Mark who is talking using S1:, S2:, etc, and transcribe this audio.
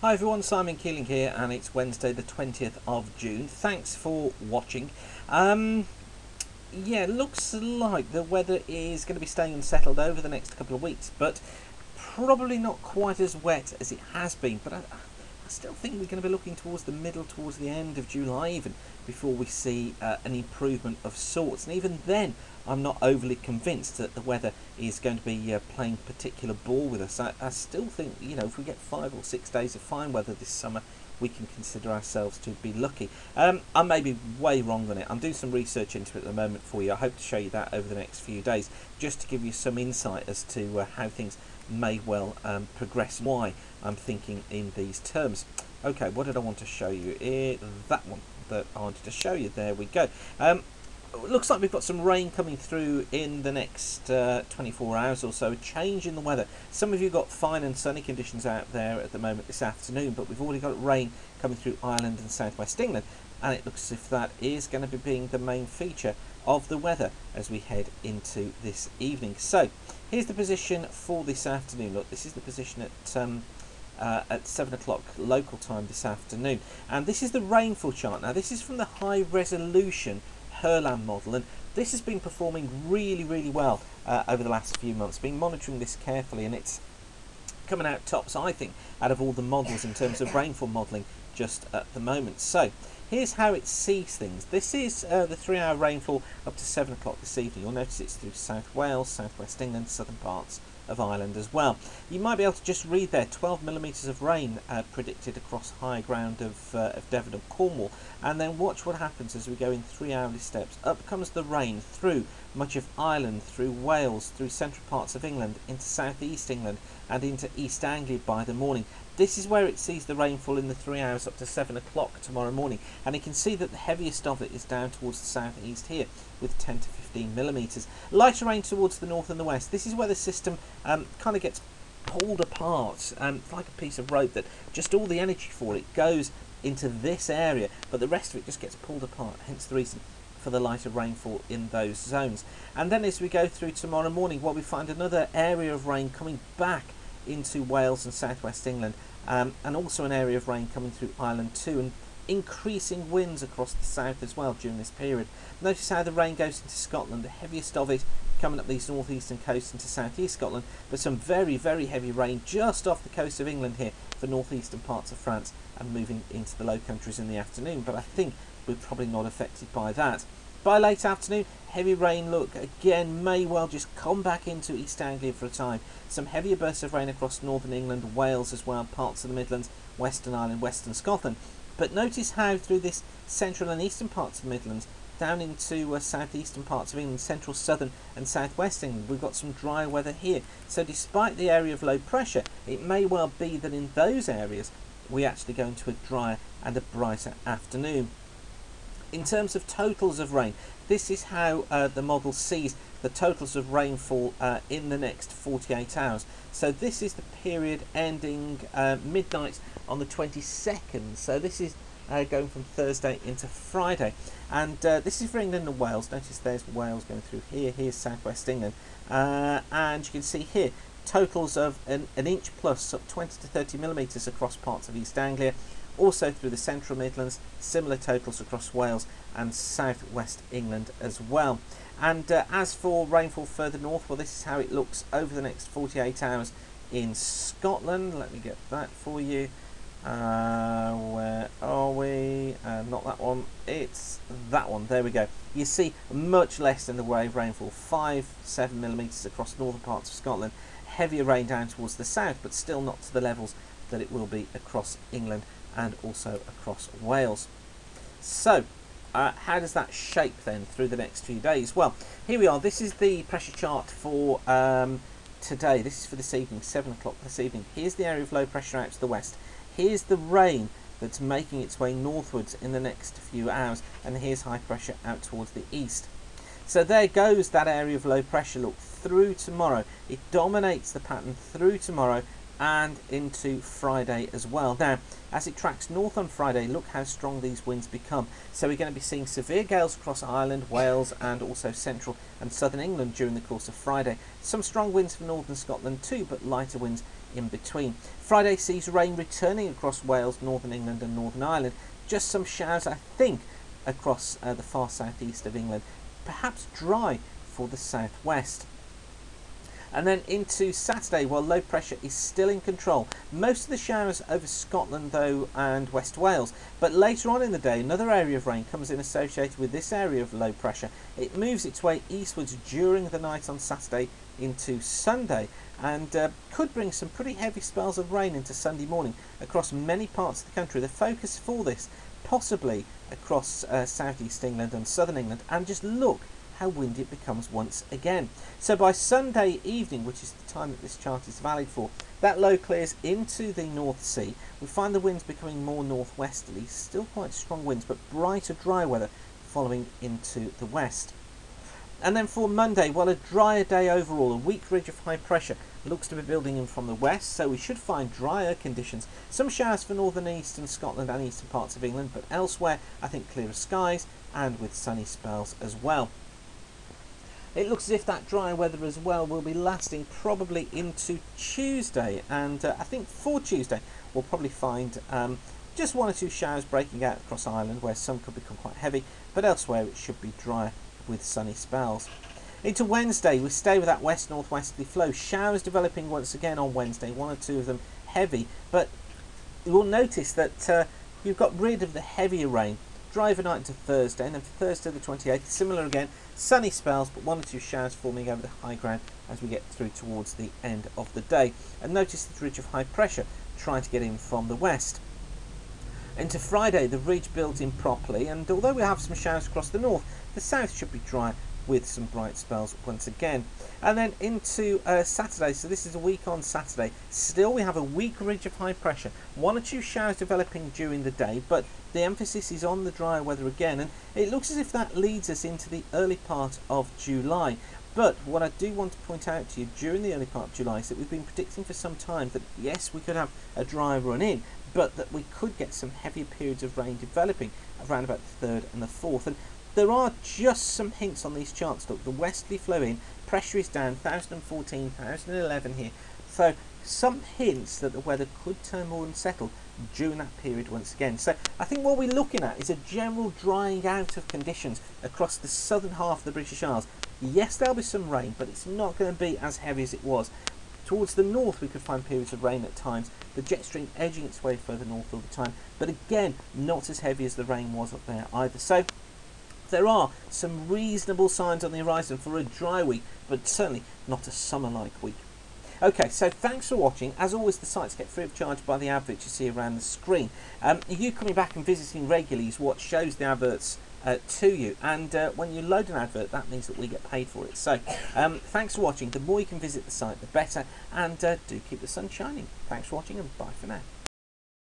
S1: Hi everyone, Simon Keeling here, and it's Wednesday the 20th of June. Thanks for watching. Yeah, looks like the weather is going to be staying unsettled over the next couple of weeks, but probably not quite as wet as it has been. But I still think we're going to be looking towards the end of July even, before we see an improvement of sorts. And even then, I'm not overly convinced that the weather is going to be playing particular ball with us. I still think, if we get 5 or 6 days of fine weather this summer, we can consider ourselves to be lucky. I may be way wrong on it. I'm doing some research into it at the moment for you. I hope to show you that over the next few days, just to give you some insight as to how things may well progress, why I'm thinking in these terms. Okay, what did I want to show you? That one that I wanted to show you. There we go. Looks like we've got some rain coming through in the next 24 hours or so. A change in the weather. Some of you got fine and sunny conditions out there at the moment this afternoon, but we've already got rain coming through Ireland and southwest England, and it looks as if that is going to be being the main feature of the weather as we head into this evening. So here's the position for this afternoon. Look, this is the position at 7 o'clock local time this afternoon, and this is the rainfall chart. Now this is from the high resolution Herland model, and this has been performing really well over the last few months. Been monitoring this carefully, and it's coming out tops, I think, out of all the models in terms of rainfall modelling just at the moment. So here's how it sees things. This is the 3-hour rainfall up to 7 o'clock this evening. You'll notice it's through South Wales, southwest England, southern parts of Ireland as well. You might be able to just read there, 12 millimetres of rain predicted across high ground of Devon and Cornwall, and then watch what happens as we go in 3-hourly steps. Up comes the rain through much of Ireland, through Wales, through central parts of England, into southeast England and into East Anglia by the morning. This is where it sees the rainfall in the 3 hours up to 7 o'clock tomorrow morning, and you can see that the heaviest of it is down towards the southeast here with 10 to 15 millimetres. Lighter rain towards the north and the west. This is where the system kind of gets pulled apart. It's like a piece of rope that just all the energy for it goes into this area, but the rest of it just gets pulled apart, hence the reason for the lighter rainfall in those zones. And then as we go through tomorrow morning, we find another area of rain coming back into Wales and southwest England, and also an area of rain coming through Ireland too, and increasing winds across the south as well during this period. Notice how the rain goes into Scotland, the heaviest of it coming up these northeastern coasts into southeast Scotland, but some very heavy rain just off the coast of England here for northeastern parts of France, and moving into the Low Countries in the afternoon, but I think we're probably not affected by that. By late afternoon, heavy rain, look, again, may well just come back into East Anglia for a time. Some heavier bursts of rain across northern England, Wales as well, parts of the Midlands, Western Ireland, Western Scotland. But notice how through this central and eastern parts of the Midlands, down into southeastern parts of England, central, southern and southwest England, we've got some dry weather here. So despite the area of low pressure, it may well be that in those areas we actually go into a drier and a brighter afternoon. In terms of totals of rain, this is how the model sees the totals of rainfall in the next 48 hours. So this is the period ending midnight on the 22nd. So this is going from Thursday into Friday. And this is for England and Wales. Notice there's Wales going through here. Here's southwest England. And you can see here totals of an inch plus, up 20 to 30 millimetres across parts of East Anglia. Also through the central Midlands, similar totals across Wales and southwest England as well. And as for rainfall further north, well, this is how it looks over the next 48 hours in Scotland. Let me get that for you. Where are we? Not that one, it's that one. There we go. You see much less in the way of rainfall, 5-7 millimetres across northern parts of Scotland. Heavier rain down towards the south, but still not to the levels that it will be across England and also across Wales. So how does that shape then through the next few days? Well, here we are. This is the pressure chart for today. This is for this evening, 7 o'clock this evening. Here's the area of low pressure out to the west. Here's the rain that's making its way northwards in the next few hours, and here's high pressure out towards the east. So there goes that area of low pressure, look, through tomorrow. It dominates the pattern through tomorrow and into Friday as well. Now, as it tracks north on Friday, look how strong these winds become. So we're going to be seeing severe gales across Ireland, Wales and also central and southern England during the course of Friday. Some strong winds for northern Scotland too, but lighter winds in between. Friday sees rain returning across Wales, Northern England and Northern Ireland. Just some showers, I think, across the far southeast of England. Perhaps dry for the southwest. And then into Saturday, while low pressure is still in control. Most of the showers over Scotland, though, and West Wales. But later on in the day, another area of rain comes in associated with this area of low pressure. It moves its way eastwards during the night on Saturday into Sunday, and could bring some pretty heavy spells of rain into Sunday morning across many parts of the country. The focus for this possibly across southeast England and southern England, and just look how windy it becomes once again. So by Sunday evening, which is the time that this chart is valid for, that low clears into the North Sea. We find the winds becoming more northwesterly, still quite strong winds, but brighter dry weather following into the west. And then for Monday, well, a drier day overall, a weak ridge of high pressure looks to be building in from the west, so we should find drier conditions. Some showers for northern eastern Scotland and eastern parts of England, but elsewhere I think clearer skies and with sunny spells as well. It looks as if that dry weather as well will be lasting probably into Tuesday, and I think for Tuesday we'll probably find just one or two showers breaking out across Ireland, where some could become quite heavy, but elsewhere it should be dry with sunny spells. Into Wednesday, we stay with that west-northwesterly flow. Showers developing once again on Wednesday, one or two of them heavy, but you'll notice that you've got rid of the heavier rain. Dry overnight into Thursday, and then for Thursday the 28th, similar again, sunny spells, but one or two showers forming over the high ground as we get through towards the end of the day. And notice the ridge of high pressure trying to get in from the west. Into Friday, the ridge builds in properly, and although we have some showers across the north, the south should be dry with some bright spells once again. And then into Saturday, so this is a week on Saturday, still we have a weak ridge of high pressure, one or two showers developing during the day, but the emphasis is on the dry weather again, and it looks as if that leads us into the early part of July. But what I do want to point out to you during the early part of July is that we've been predicting for some time that yes, we could have a dry run in, but that we could get some heavier periods of rain developing around about the 3rd and the 4th. And there are just some hints on these charts. Look, the westerly flow in, pressure is down, 1014, 1011 here. So some hints that the weather could turn more unsettled during that period once again. So I think what we're looking at is a general drying out of conditions across the southern half of the British Isles. Yes, there'll be some rain, but it's not going to be as heavy as it was. Towards the north we could find periods of rain at times, the jet stream edging its way further north all the time, but again not as heavy as the rain was up there either. So there are some reasonable signs on the horizon for a dry week, but certainly not a summer-like week. Okay, so thanks for watching. As always, the sites get free of charge by the adverts you see around the screen. You coming back and visiting regularly is what shows the adverts to you, and when you load an advert, that means that we get paid for it. So thanks for watching. The more you can visit the site, the better, and do keep the sun shining. Thanks for watching, and bye for now.